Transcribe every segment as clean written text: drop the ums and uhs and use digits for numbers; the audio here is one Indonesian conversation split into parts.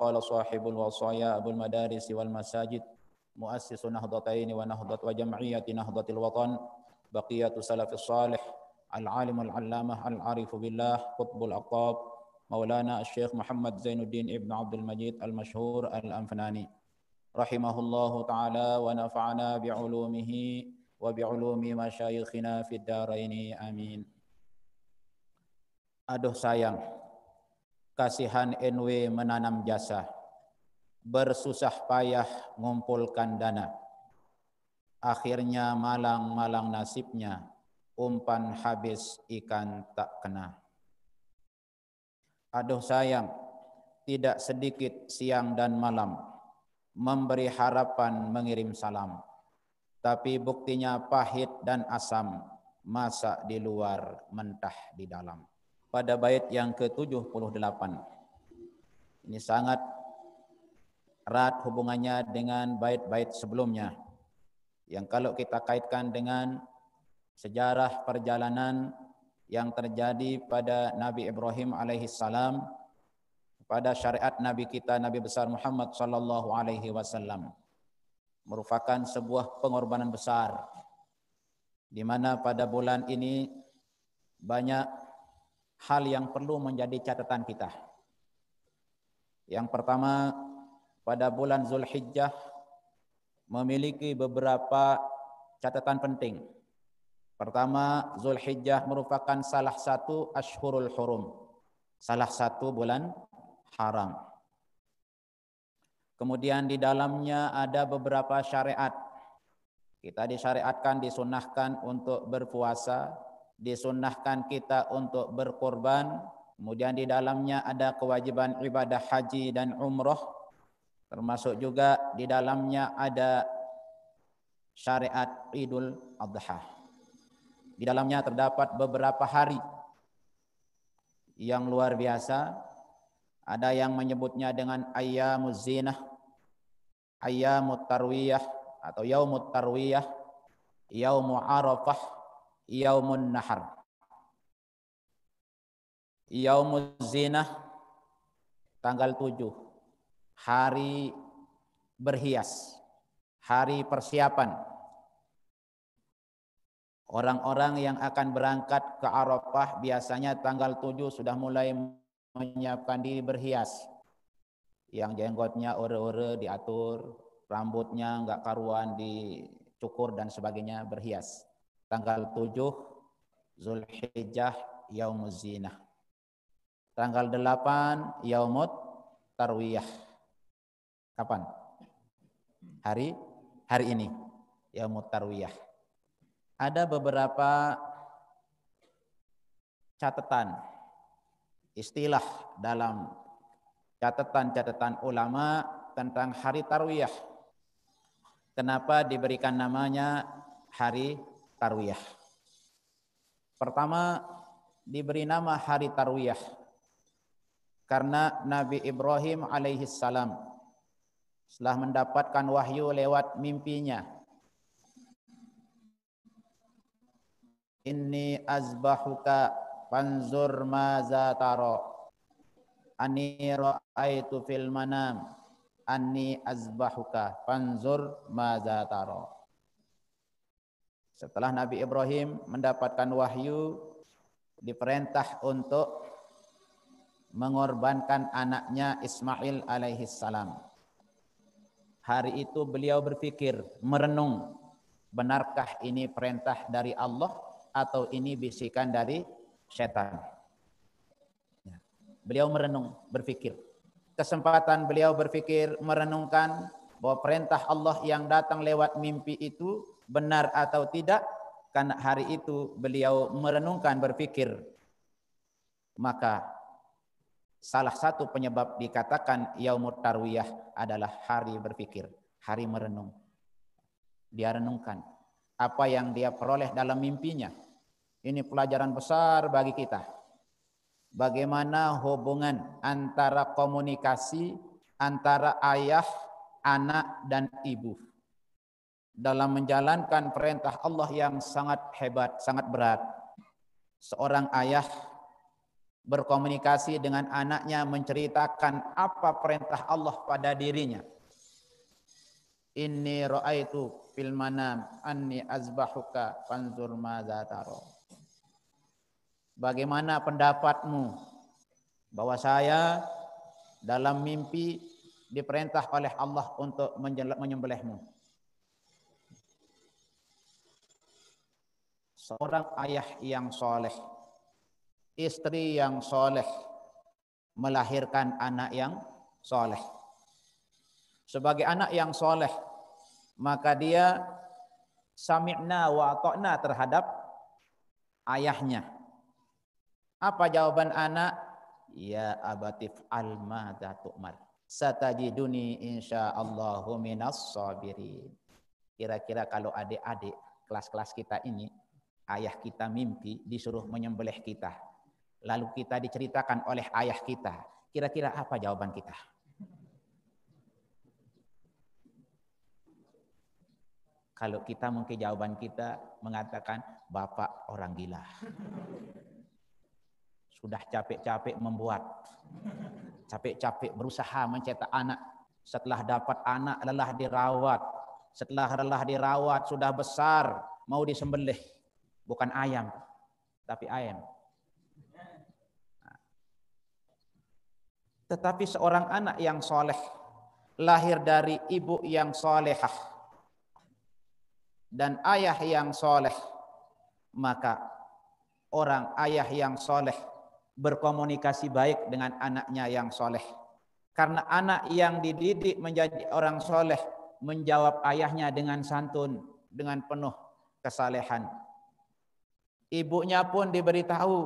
قال صاحب الوصايا أبو المدارس والمساجد مؤسس نهضتين ونهضة وجمعية نهضة الوطن بقية سلف الصالح العالم العلامة العارف بالله قطب الأقطاب مولانا الشيخ محمد زين الدين ابن عبد المجيد المشهور الأنفناني رحمه الله تعالى ونفعنا بعلومه وبعلوم مشايخنا في الدارين آمين. Aduh sayang, kasihan NW menanam jasa, bersusah payah ngumpulkan dana. Akhirnya malang-malang nasibnya, umpan habis ikan tak kena. Aduh sayang, tidak sedikit siang dan malam, memberi harapan mengirim salam. Tapi buktinya pahit dan asam, masak di luar, mentah di dalam. Pada bait yang ke-78. Ini sangat erat hubungannya dengan bait-bait sebelumnya. Yang kalau kita kaitkan dengan sejarah perjalanan yang terjadi pada Nabi Ibrahim alaihissalam, pada syariat Nabi kita, Nabi besar Muhammad sallallahu alaihi wasallam, merupakan sebuah pengorbanan besar, di mana pada bulan ini banyak hal yang perlu menjadi catatan kita. Yang pertama, pada bulan Zulhijjah memiliki beberapa catatan penting. Pertama, Zulhijjah merupakan salah satu Ashhurul Hurum, salah satu bulan haram. Kemudian di dalamnya ada beberapa syariat. Kita disyariatkan, disunahkan untuk berpuasa, disunnahkan kita untuk berkorban, kemudian di dalamnya ada kewajiban ibadah haji dan umroh, termasuk juga di dalamnya ada syariat Idul Adha. Di dalamnya terdapat beberapa hari yang luar biasa, ada yang menyebutnya dengan ayyamuz zinah, ayyamut tarwiyah atau yaumut tarwiyah, yaumu arafah, Yaumun Nahar. Yaumuz Zinah tanggal 7, hari berhias, hari persiapan. Orang-orang yang akan berangkat ke Arafah biasanya tanggal 7 sudah mulai menyiapkan diri berhias. Yang jenggotnya ore-ore diatur, rambutnya enggak karuan dicukur dan sebagainya, berhias. Tanggal 7 Zulhijjah Yaumuz Zinah. Tanggal 8 Yaumut Tarwiyah. Kapan? Hari ini Yaumut Tarwiyah. Ada beberapa catatan istilah dalam catatan-catatan ulama tentang hari Tarwiyah. Kenapa diberikan namanya hari Tarwiyah? Pertama, diberi nama hari Tarwiyah karena Nabi Ibrahim alaihissalam setelah mendapatkan wahyu lewat mimpinya, inni azbahuka fanzur maza taro, anni ra'aitu fil manam anni azbahuka fanzur maza taro. Setelah Nabi Ibrahim mendapatkan wahyu, diperintah untuk mengorbankan anaknya Ismail alaihissalam. Hari itu beliau berpikir, merenung, benarkah ini perintah dari Allah atau ini bisikan dari setan? Beliau merenung, berpikir. Kesempatan beliau berpikir, merenungkan bahwa perintah Allah yang datang lewat mimpi itu benar atau tidak, karena hari itu beliau merenungkan, berpikir. Maka salah satu penyebab dikatakan Yaumut Tarwiyah adalah hari berpikir, hari merenung. Dia renungkan apa yang dia peroleh dalam mimpinya. Ini pelajaran besar bagi kita. Bagaimana hubungan antara komunikasi antara ayah, anak, dan ibu dalam menjalankan perintah Allah yang sangat hebat, sangat berat. Seorang ayah berkomunikasi dengan anaknya, menceritakan apa perintah Allah pada dirinya. Inni ra'aitu fil manam anni azbahuka fanzur madza tara. Bagaimana pendapatmu bahwa saya dalam mimpi diperintah oleh Allah untuk menyembelihmu. Seorang ayah yang soleh, istri yang soleh, melahirkan anak yang soleh. Sebagai anak yang soleh, maka dia sami'na wa ata'na terhadap ayahnya. Apa jawaban anak? Ya abatif al-madza tu'mar. Satajiduni insyaallahu minas sabirin. Kira-kira kalau adik-adik kelas-kelas kita ini, ayah kita mimpi disuruh menyembelih kita. Lalu kita diceritakan oleh ayah kita. Kira-kira apa jawaban kita? Kalau kita mungkin jawaban kita mengatakan, Bapak orang gila. Sudah capek-capek membuat, capek-capek berusaha mencetak anak. Setelah dapat anak, lelah dirawat. Setelah lelah dirawat, sudah besar, mau disembelih. Bukan ayam, tapi ayam. Tetapi seorang anak yang soleh, lahir dari ibu yang solehah, dan ayah yang soleh, maka orang ayah yang soleh berkomunikasi baik dengan anaknya yang soleh. Karena anak yang dididik menjadi orang soleh menjawab ayahnya dengan santun, dengan penuh kesalehan. Ibunya pun diberitahu,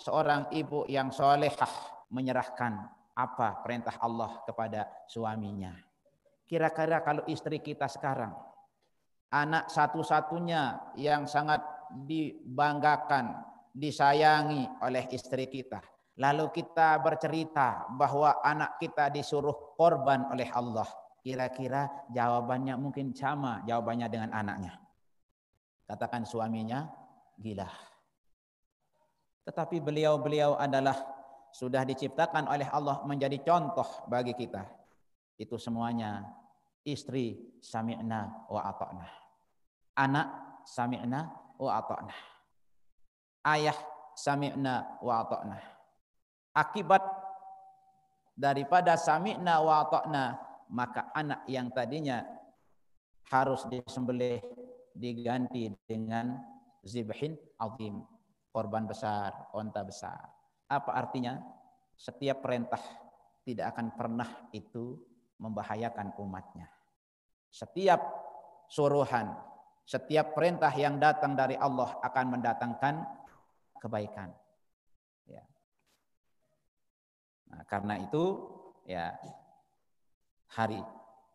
seorang ibu yang solehah menyerahkan apa perintah Allah kepada suaminya. Kira-kira kalau istri kita sekarang, anak satu-satunya yang sangat dibanggakan, disayangi oleh istri kita. Lalu kita bercerita bahwa anak kita disuruh korban oleh Allah. Kira-kira jawabannya mungkin sama jawabannya dengan anaknya. Katakan suaminya gila. Tetapi beliau-beliau adalah sudah diciptakan oleh Allah menjadi contoh bagi kita. Itu semuanya istri sami'na wa ata'na. Anak sami'na wa ata'na. Ayah sami'na wa ata'na. Akibat daripada sami'na wa ata'na, maka anak yang tadinya harus disembelih diganti dengan zibhin azim, korban besar, onta besar. Apa artinya? Setiap perintah tidak akan pernah itu membahayakan umatnya. Setiap suruhan, setiap perintah yang datang dari Allah akan mendatangkan kebaikan. Ya. Nah, karena itu ya hari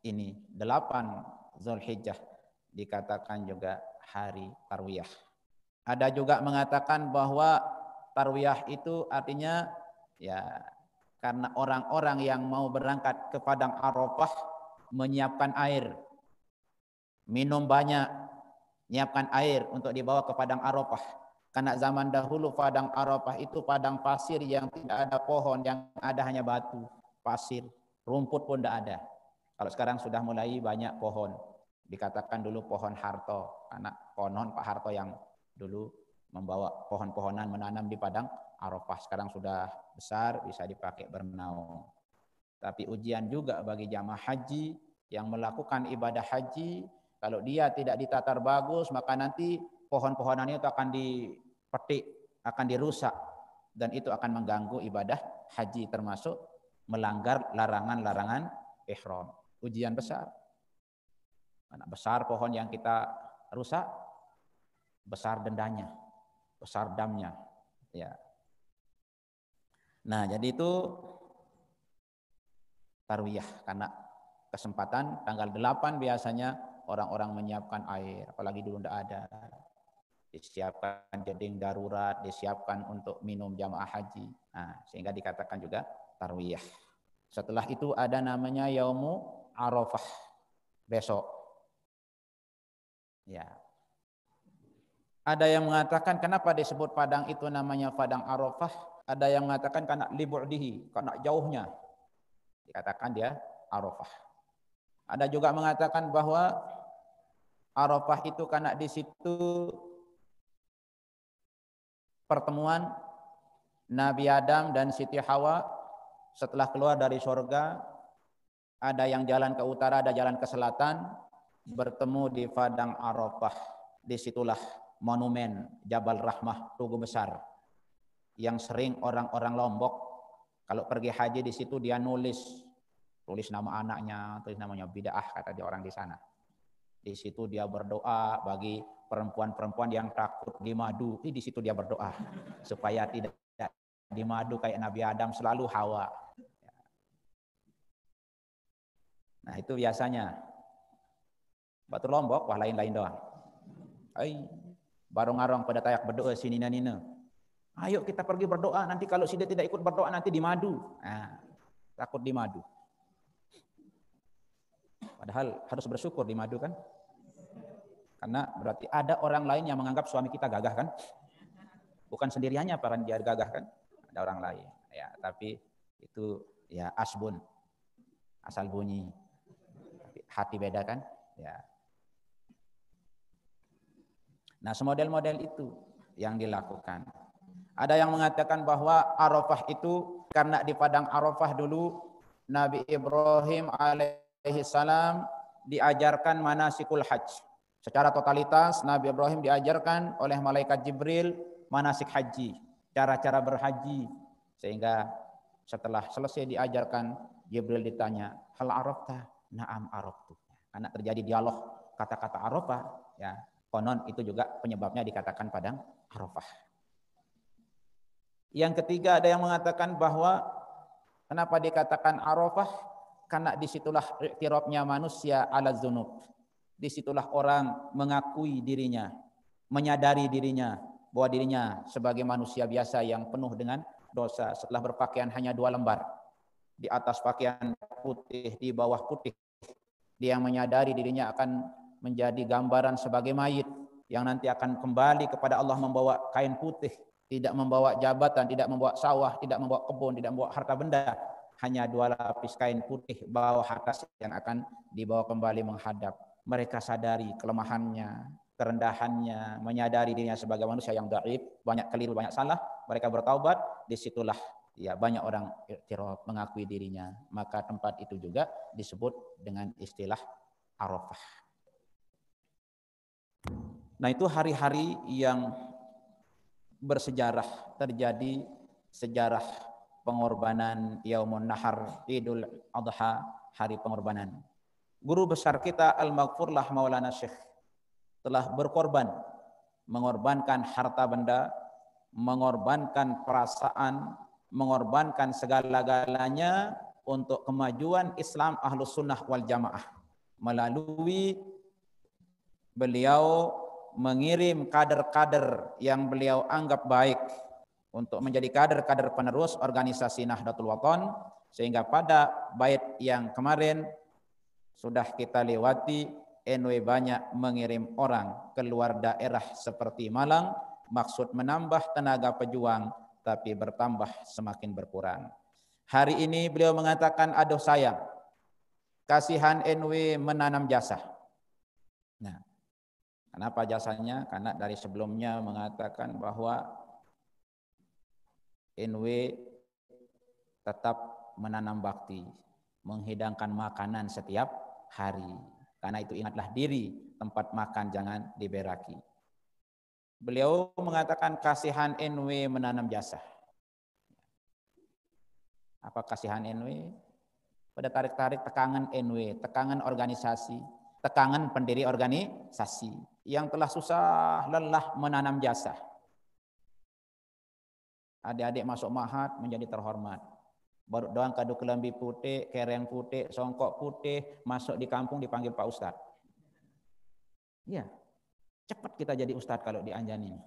ini 8 Zulhijjah dikatakan juga hari Tarwiyah. Ada juga mengatakan bahwa Tarwiyah itu artinya ya karena orang-orang yang mau berangkat ke padang Arafah menyiapkan air, minum banyak, menyiapkan air untuk dibawa ke padang Arafah. Karena zaman dahulu padang Arafah itu padang pasir yang tidak ada pohon, yang ada hanya batu, pasir, rumput pun tidak ada. Kalau sekarang sudah mulai banyak pohon. Dikatakan dulu pohon Harto, anak konon Pak Harto yang dulu membawa pohon-pohonan menanam di padang Arafah. Sekarang sudah besar, bisa dipakai bernaung. Tapi ujian juga bagi jamaah haji yang melakukan ibadah haji. Kalau dia tidak ditatar bagus, maka nanti pohon-pohonannya itu akan dipetik, akan dirusak. Dan itu akan mengganggu ibadah haji, termasuk melanggar larangan-larangan ihram. Ujian besar. Anak besar pohon yang kita rusak, besar dendanya, besar damnya. Ya. Nah, jadi itu Tarwiyah, karena kesempatan tanggal 8 biasanya orang-orang menyiapkan air, apalagi dulu tidak ada. Disiapkan jeding darurat, disiapkan untuk minum jamaah haji. Nah, sehingga dikatakan juga Tarwiyah. Setelah itu ada namanya Yaumu Arafah, besok. Ya. Ada yang mengatakan kenapa disebut padang itu namanya padang Arafah? Ada yang mengatakan karena libu'dihi, karena jauhnya. Dikatakan dia Arafah. Ada juga mengatakan bahwa Arafah itu karena di situ pertemuan Nabi Adam dan Siti Hawa setelah keluar dari surga. Ada yang jalan ke utara, ada jalan ke selatan, bertemu di padang Arafah. Disitulah monumen Jabal Rahmah, Tugu Besar, yang sering orang-orang Lombok kalau pergi haji di situ dia tulis nama anaknya, tulis namanya bid'ah kata dia orang di sana. Di situ dia berdoa bagi perempuan-perempuan yang takut dimadu. Di situ dia berdoa supaya tidak dimadu kayak Nabi Adam, selalu Hawa. Nah itu biasanya. Batu Lombok, wah lain-lain doang. Barong-arong pada tayak berdoa sini dan ini. Ayo kita pergi berdoa, nanti kalau si dia tidak ikut berdoa nanti dimadu. Nah, takut dimadu. Padahal harus bersyukur dimadu kan. Karena berarti ada orang lain yang menganggap suami kita gagah kan. Bukan sendiriannya para dia gagah kan. Ada orang lain. Ya, tapi itu ya asbun. Asal bunyi. Hati beda kan. Ya. Nah, semodel-model itu yang dilakukan. Ada yang mengatakan bahwa Arafah itu karena di padang Arafah dulu Nabi Ibrahim alaihi salam diajarkan manasikul hajj. Secara totalitas Nabi Ibrahim diajarkan oleh malaikat Jibril manasik haji, cara-cara berhaji. Sehingga setelah selesai diajarkan, Jibril ditanya, "Hal arafta?" "Na'am araftu." Karena terjadi dialog kata-kata Arafah, ya. Konon itu juga penyebabnya dikatakan padang Arafah. Yang ketiga ada yang mengatakan bahwa kenapa dikatakan Arafah? Karena disitulah iktirafnya manusia ala dzunub. Disitulah orang mengakui dirinya, menyadari dirinya bahwa dirinya sebagai manusia biasa yang penuh dengan dosa. Setelah berpakaian hanya 2 lembar, di atas pakaian putih, di bawah putih, dia menyadari dirinya akan menjadi gambaran sebagai mayit yang nanti akan kembali kepada Allah membawa kain putih. Tidak membawa jabatan, tidak membawa sawah, tidak membawa kebun, tidak membawa harta benda. Hanya 2 lapis kain putih bawah atas yang akan dibawa kembali menghadap. Mereka sadari kelemahannya, kerendahannya, menyadari dirinya sebagai manusia yang dhaif, banyak keliru, banyak salah. Mereka bertaubat, disitulah ya banyak orang iktiraf, mengakui dirinya. Maka tempat itu juga disebut dengan istilah Arafah. Nah itu hari-hari yang bersejarah, terjadi sejarah pengorbanan Yaumun Nahar, Idul Adha, hari pengorbanan. Guru besar kita Al-Maghfurlah Maulana Syekh telah berkorban, mengorbankan harta benda, mengorbankan perasaan, mengorbankan segala-galanya untuk kemajuan Islam Ahlus Sunnah wal Jamaah. Melalui beliau mengirim kader-kader yang beliau anggap baik untuk menjadi kader-kader penerus organisasi Nahdlatul Wathon, sehingga pada bait yang kemarin sudah kita lewati, NW banyak mengirim orang keluar daerah seperti Malang, maksud menambah tenaga pejuang tapi bertambah semakin berkurang. Hari ini beliau mengatakan, aduh sayang, kasihan NW menanam jasa. Nah, kenapa jasanya? Karena dari sebelumnya mengatakan bahwa NW tetap menanam bakti, menghidangkan makanan setiap hari. Karena itu ingatlah diri, tempat makan jangan diberaki. Beliau mengatakan kasihan NW menanam jasa. Apa kasihan NW? Pada tarik-tarik tekangan NW, tekangan organisasi, tekangan pendiri organisasi yang telah susah lelah menanam jasa. Adik-adik masuk mahat menjadi terhormat. Baru doang kado kelambi putih, kereng putih, songkok putih, masuk di kampung dipanggil Pak Ustadz. Iya, cepat kita jadi Ustadz kalau di Anjan ini.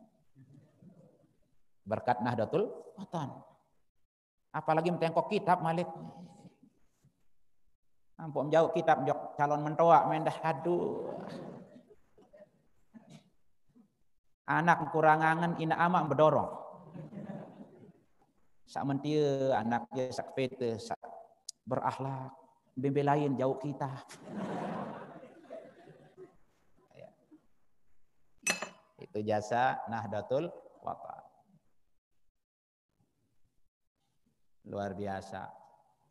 Berkat Nahdlatul Wathon. Apalagi mentengkok kitab Malik. Ampun jauh kitab jok calon mentoa mendah aduh. Anak kurangangan ina amak bedorong. sak mentia anak dia sak peta, sak berakhlak, bembelain jauh kita. Ya. Itu jasa Nahdlatul Wathon. Luar biasa.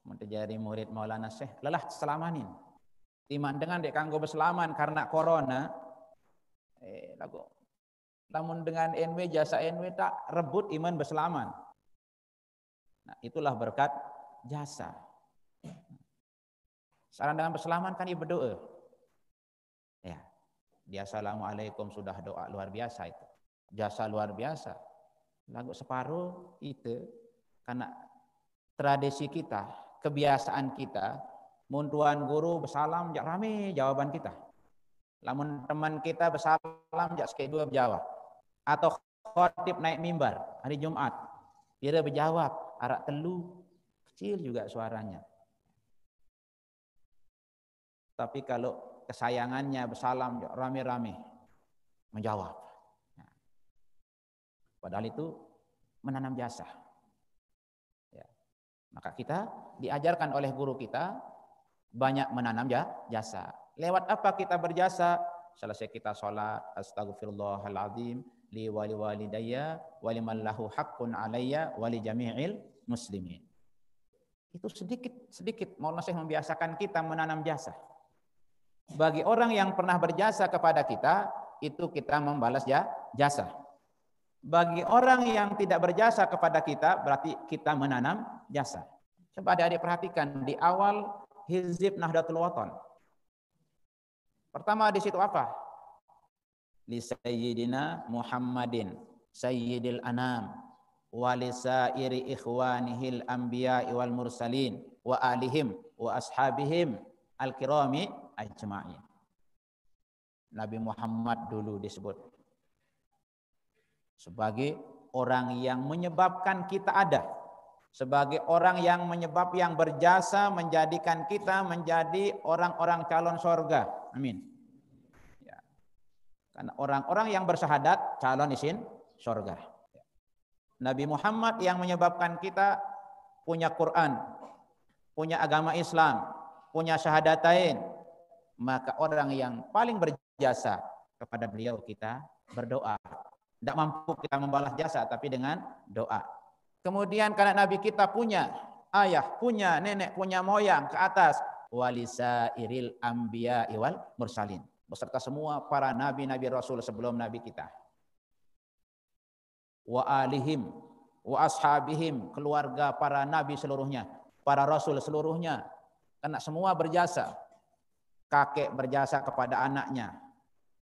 Menjadi murid Maulana Syekh lelah selamanin. Timan dengan dek kanggo berselaman karena corona. Lagu. Namun dengan NW jasa NW tak rebut iman berselaman. Nah, itulah berkat jasa. Saran dengan berselaman kan ibu berdoa. Ya. Dia assalamualaikum sudah doa luar biasa itu. Jasa luar biasa. Lagu separuh itu karena tradisi kita, kebiasaan kita, mun tuan guru bersalam jak rame jawaban kita. Lamun teman kita bersalam jak sekali dua berjawab. Atau khotib naik mimbar hari Jumat, dia berjawab arak telu, kecil juga suaranya. Tapi kalau kesayangannya bersalam rame-rame menjawab. Padahal itu menanam jasa. Ya. Maka kita diajarkan oleh guru kita banyak menanam jasa. Lewat apa kita berjasa? Selesai kita sholat, astagfirullahaladzim, li wali walidayya, wali man lahu haqqun alayya, wali jami'il muslimin. Itu sedikit Maulana Syekh membiasakan kita menanam jasa. Bagi orang yang pernah berjasa kepada kita, itu kita membalas jasa. Bagi orang yang tidak berjasa kepada kita, berarti kita menanam jasa. Coba adik-adik perhatikan di awal Hizib Nahdlatul Wathon. Pertama di situ apa? Li Sayyidina Muhammadin Sayyidil Anam wa li sairi ikhwanihil anbiya'i wal mursalin wa alihim wa ashabihim al-kirami ajma'in. Nabi Muhammad dulu disebut sebagai orang yang menyebabkan kita ada, sebagai orang yang berjasa menjadikan kita menjadi orang-orang calon surga. Amin. Ya. Karena orang-orang yang bersyahadat calon isin surga. Nabi Muhammad yang menyebabkan kita punya Quran, punya agama Islam, punya syahadatain. Maka orang yang paling berjasa kepada beliau kita berdoa. Tidak mampu kita membalas jasa tapi dengan doa. Kemudian karena Nabi kita punya ayah, punya nenek, punya moyang ke atas. Walisa iril anbiya wal mursalin. Beserta semua para nabi-nabi rasul sebelum nabi kita. Wa alihim, wa ashabihim, keluarga para nabi seluruhnya, para rasul seluruhnya. Karena semua berjasa. Kakek berjasa kepada anaknya.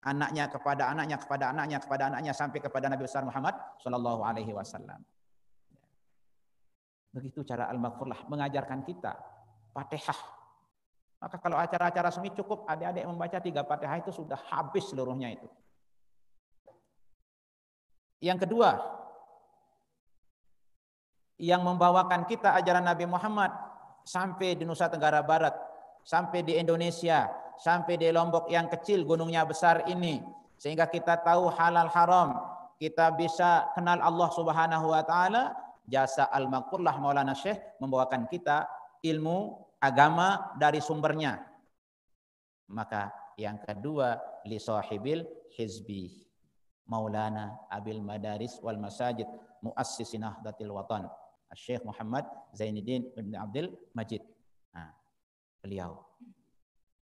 Anaknya kepada anaknya, kepada anaknya, kepada anaknya, sampai kepada Nabi besar Muhammad Sallallahu Alaihi Wasallam. Begitu cara Al-Maghfurlah mengajarkan kita Fatihah. Maka kalau acara-acara semi cukup adik-adik membaca 3 Fatihah itu sudah habis seluruhnya itu. Yang kedua, yang membawakan kita ajaran Nabi Muhammad sampai di Nusa Tenggara Barat, sampai di Indonesia, sampai di Lombok yang kecil, gunungnya besar ini, sehingga kita tahu halal haram, kita bisa kenal Allah Subhanahu wa taala. Jasa Al-Maghfurlah Maulana Syekh membawakan kita ilmu agama dari sumbernya. Maka yang kedua, li sahibil hizbi Maulana Abil Madaris wal Masajid Muassis Nahdlatul Wathon Syekh Muhammad Zainuddin bin Abdul Majid. Nah, beliau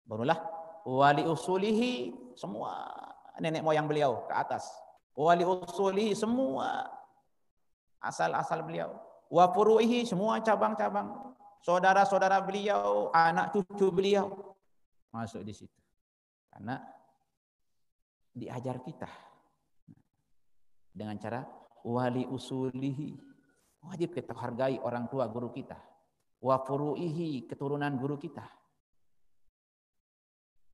barulah wali usulihi, semua nenek moyang beliau ke atas. Wali usulihi, semua asal-asal beliau. Wa furu'ihi, semua cabang-cabang. Saudara-saudara beliau, anak cucu beliau masuk di situ. Karena diajar kita dengan cara wali usulihi. Wajib kita hargai orang tua guru kita. Wa furu'ihi, keturunan guru kita.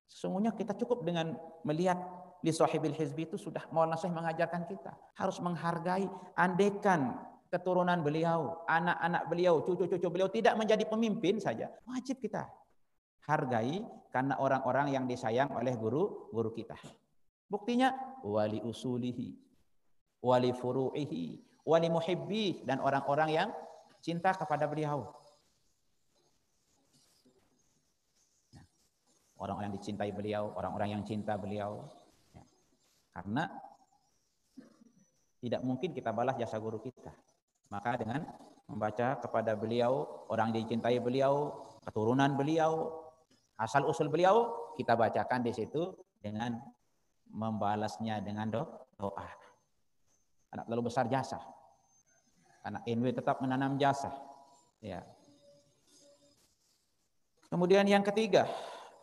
Sesungguhnya kita cukup dengan melihat li sahibil hizbi itu sudah Maulana Syekh mengajarkan kita harus menghargai, andekan keturunan beliau, anak-anak beliau, cucu-cucu beliau tidak menjadi pemimpin saja, wajib kita hargai karena orang-orang yang disayang oleh guru kita. Buktinya wali usulihi, wali furu'ihi, wali muhibbih, dan orang-orang yang cinta kepada beliau. Orang-orang yang dicintai beliau, orang-orang yang cinta beliau. Karena tidak mungkin kita balas jasa guru kita. Maka dengan membaca kepada beliau, orang dicintai beliau, keturunan beliau, asal usul beliau, kita bacakan di situ dengan membalasnya dengan doa. Karena terlalu besar jasa. Karena NW tetap menanam jasa. Ya. Kemudian yang ketiga,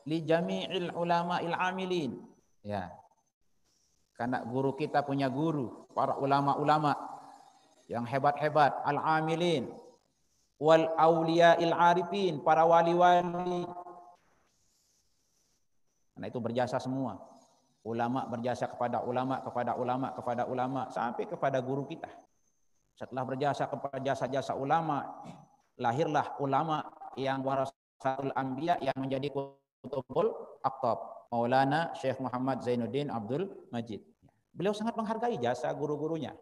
li jami'il ulama'il amilin. Ya. Karena guru kita punya guru, para ulama-ulama yang hebat-hebat, al-amilin wal auliya'il arifin, para wali-wali. Karena itu berjasa semua. Ulama berjasa kepada ulama, kepada ulama, kepada ulama, sampai kepada guru kita. Setelah berjasa kepada jasa-jasa ulama, lahirlah ulama yang warasatul anbiya yang menjadi kutubul aqtab. Maulana Syekh Muhammad Zainuddin Abdul Majid. Beliau sangat menghargai jasa guru-gurunya.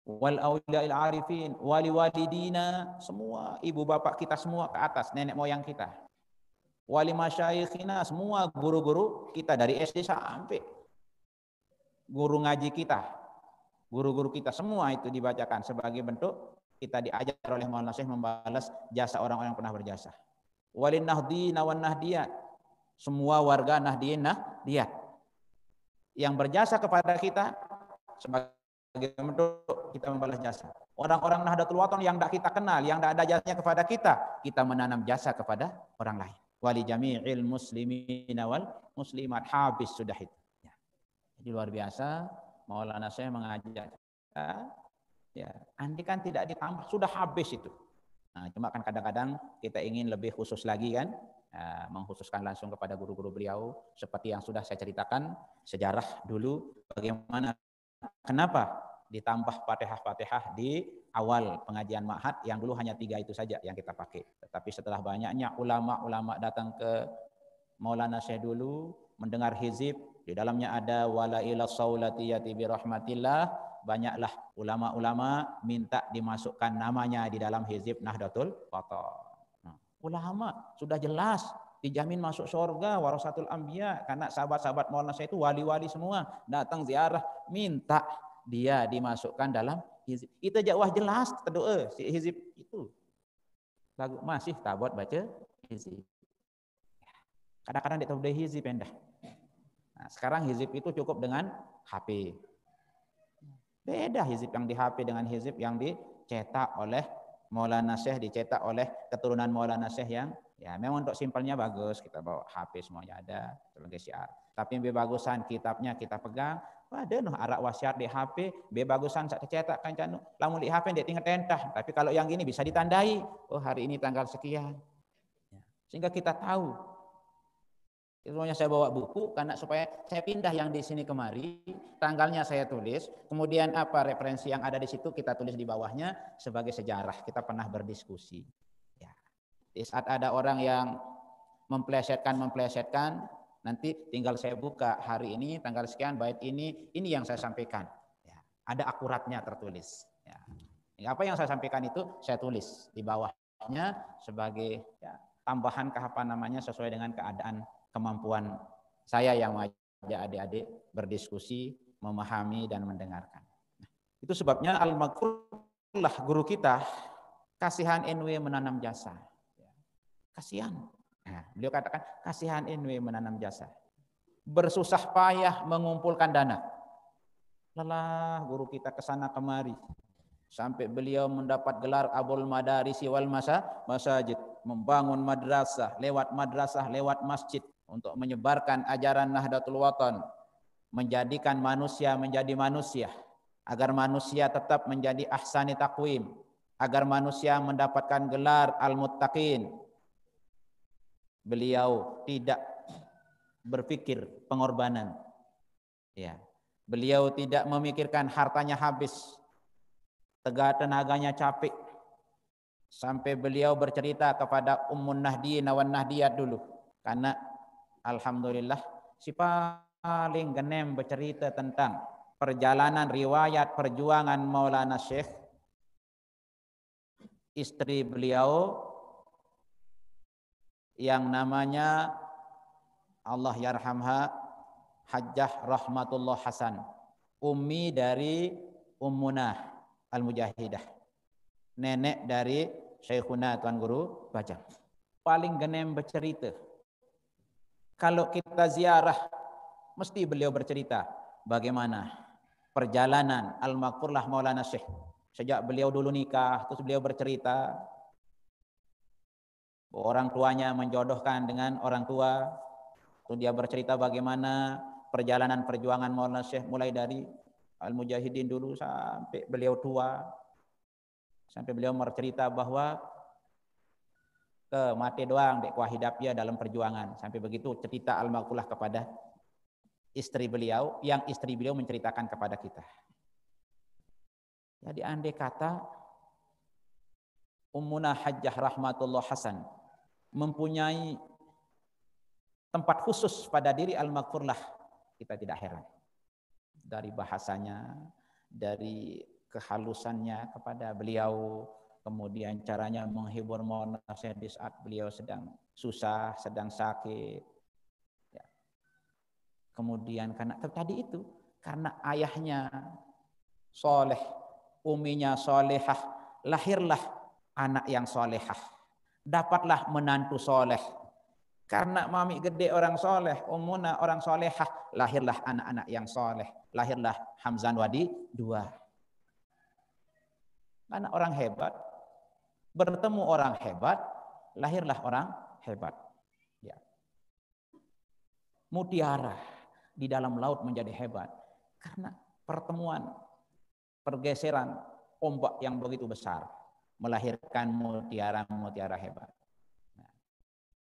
Wal auliyail arifin, wali walidina, semua ibu bapak kita semua ke atas, nenek moyang kita. Wali masyayikhina, semua guru-guru kita dari SD sampai guru ngaji kita. Guru-guru kita semua itu dibacakan sebagai bentuk kita diajar oleh Maulana Syekh membalas jasa orang-orang yang pernah berjasa. Walin nahdina wan nahdiyat, semua warga nahdiyin nahdiyat yang berjasa kepada kita sebagai bentuk kita membalas jasa. Orang-orang Nahdlatul Wathon yang tidak kita kenal, yang tidak ada jasanya kepada kita, kita menanam jasa kepada orang lain. Wali jami'il muslimina wal muslimat, habis sudah itu. Ya. Jadi luar biasa Maulana Syekh mengajak kita, ya, andai kan tidak ditambah sudah habis itu. Nah, cuma kan kadang-kadang kita ingin lebih khusus lagi kan, mengkhususkan langsung kepada guru-guru beliau seperti yang sudah saya ceritakan sejarah dulu bagaimana kenapa ditambah Fatihah-Fatihah di awal pengajian ma'had yang dulu hanya 3 itu saja yang kita pakai. Tetapi setelah banyaknya ulama-ulama datang ke Maulana Syekh dulu mendengar hizib, di dalamnya ada wala ila saulatiyati bi rahmatillah, banyaklah ulama-ulama minta dimasukkan namanya di dalam hizib Nahdlatul Wathon. Ulama sudah jelas dijamin masuk surga warasatul anbiya karena sahabat-sahabat Maulana Syekh itu wali-wali semua datang ziarah minta dia dimasukkan dalam hizib. Itu jawah jelas terdoa si hizib itu. Lagu masih tak buat baca hizib. Kadang-kadang dia tahu dia hizib endah. Nah, sekarang hizib itu cukup dengan HP. Beda hizib yang di HP dengan hizib yang dicetak oleh Maulana Syekh, dicetak oleh keturunan Maulana Syekh yang ya memang untuk simpelnya bagus, kita bawa HP semuanya ada sebagai syiar. Tapi yang lebih bagusan kitabnya kita pegang, ada noh arak wasiat di HP, lebih bagusan sak cetak kan canu, lamun di HP dia tinggal tentah. Tapi kalau yang ini bisa ditandai, oh hari ini tanggal sekian. Sehingga kita tahu. Semuanya saya bawa buku karena supaya saya pindah yang di sini kemari, tanggalnya saya tulis, kemudian apa referensi yang ada di situ kita tulis di bawahnya sebagai sejarah. Kita pernah berdiskusi. Ya. Di saat ada orang yang memplesetkan, nanti tinggal saya buka hari ini tanggal sekian bait ini yang saya sampaikan. Ya. Ada akuratnya tertulis. Ya. Apa yang saya sampaikan itu saya tulis di bawahnya sebagai ya, tambahan sesuai dengan keadaan kemampuan saya yang mengajak adik-adik berdiskusi, memahami dan mendengarkan. Nah, itu sebabnya Al-Maghfurlah guru kita, kasihan NW menanam jasa. Kasihan. Nah, beliau katakan kasihan NW menanam jasa. Bersusah payah mengumpulkan dana. Lelah guru kita kesana kemari. Sampai beliau mendapat gelar Abul Madarisi wal Masajid. Membangun madrasah, lewat masjid. Untuk menyebarkan ajaran Nahdlatul Wathon, menjadikan manusia menjadi manusia, agar manusia tetap menjadi ahsani taqwim, agar manusia mendapatkan gelar al-muttaqin. Beliau tidak berpikir pengorbanan. Ya. Beliau tidak memikirkan hartanya habis, tenaganya capek. Sampai beliau bercerita kepada Ummun Nahdiyin wan Nahdiyat dulu. Karena alhamdulillah si paling genem bercerita tentang perjalanan riwayat perjuangan Maulana Syekh istri beliau yang namanya Allah yarhamha Hajjah Rahmatullah Hasan, ummi dari Ummunah Al-Mujahidah, nenek dari Syekhuna Tuan Guru Bajang. Paling genem bercerita. Kalau kita ziarah, mesti beliau bercerita bagaimana perjalanan Al-Maghfurlah Maulana Syekh. Sejak beliau dulu nikah, terus beliau bercerita orang tuanya menjodohkan dengan orang tua. Terus dia bercerita bagaimana perjalanan perjuangan Maulana Syekh mulai dari Al-Mujahidin dulu sampai beliau tua. Sampai beliau bercerita bahwa ke mati doang dek kuah hidapnya dalam perjuangan. Sampai begitu cerita Al-Maghfurlah kepada istri beliau, yang istri beliau menceritakan kepada kita. Jadi andai kata Ummunah Hajjah Rahmatullah Hasan mempunyai tempat khusus pada diri Al-Maghfurlah, kita tidak heran. Dari bahasanya, dari kehalusannya kepada beliau, kemudian caranya menghibur Maulana Syekh di saat beliau sedang susah, sedang sakit. Ya. Kemudian karena tadi itu, karena ayahnya soleh, uminya solehah, lahirlah anak yang solehah, dapatlah menantu soleh. Karena mami gede orang soleh, Ummuna orang solehah, lahirlah anak-anak yang soleh. Lahirlah Hamzan Wadi II. Karena orang hebat, bertemu orang hebat, lahirlah orang hebat. Ya. Mutiara di dalam laut menjadi hebat. Karena pertemuan, pergeseran ombak yang begitu besar, melahirkan mutiara-mutiara hebat.